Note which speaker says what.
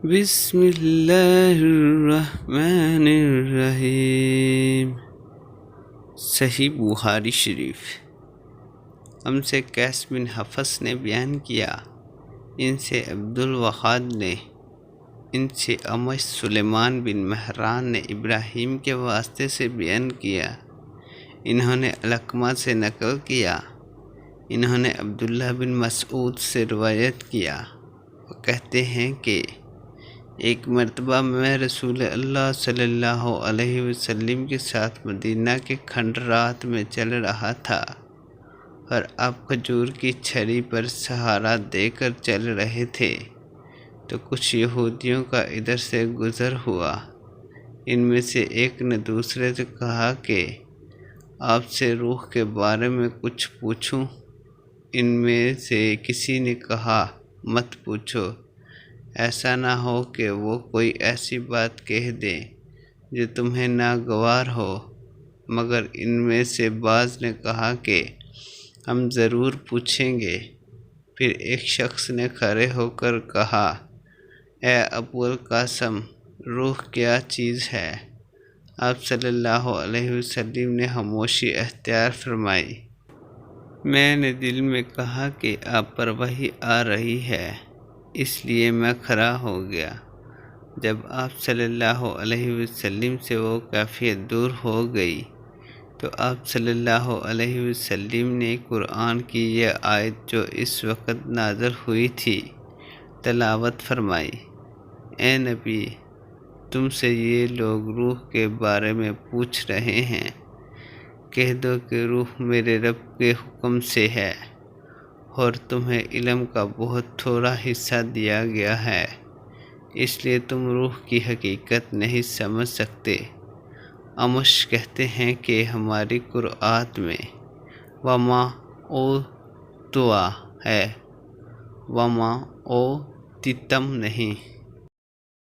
Speaker 1: بسم اللہ الرحمن الرحیم۔ صحیح بخاری شریف۔ ہم سے قیس بن حفص نے بیان کیا، ان سے عبد الوہاب نے، ان سے امش سلیمان بن مہران نے ابراہیم کے واسطے سے بیان کیا، انہوں نے علقمہ سے نقل کیا، انہوں نے عبداللہ بن مسعود سے روایت کیا، وہ کہتے ہیں کہ ایک مرتبہ میں رسول اللہ صلی اللہ علیہ وسلم کے ساتھ مدینہ کے کھنڈرات میں چل رہا تھا اور آپ کھجور کی چھڑی پر سہارا دے کر چل رہے تھے تو کچھ یہودیوں کا ادھر سے گزر ہوا۔ ان میں سے ایک نے دوسرے سے کہا کہ آپ سے روح کے بارے میں کچھ پوچھوں؟ ان میں سے کسی نے کہا مت پوچھو، ایسا نہ ہو کہ وہ کوئی ایسی بات کہہ دیں جو تمہیں ناگوار ہو۔ مگر ان میں سے بعض نے کہا کہ ہم ضرور پوچھیں گے۔ پھر ایک شخص نے کھڑے ہو کر کہا، اے ابو القاسم، روح کیا چیز ہے؟ آپ صلی اللہ علیہ وسلم نے خاموشی اختیار فرمائی۔ میں نے دل میں کہا کہ آپ پر وحی آ رہی ہے، اس لیے میں کھڑا ہو گیا۔ جب آپ صلی اللہ علیہ وسلم سے وہ کیفیت دور ہو گئی تو آپ صلی اللہ علیہ وسلم نے قرآن کی یہ آیت جو اس وقت نازل ہوئی تھی تلاوت فرمائی۔ اے نبی، تم سے یہ لوگ روح کے بارے میں پوچھ رہے ہیں، کہہ دو کہ روح میرے رب کے حکم سے ہے اور تمہیں علم کا بہت تھوڑا حصہ دیا گیا ہے، اس لیے تم روح کی حقیقت نہیں سمجھ سکتے۔ امش کہتے ہیں کہ ہماری قرآت میں وما اوتوا ہے، وما اوتیتم نہیں۔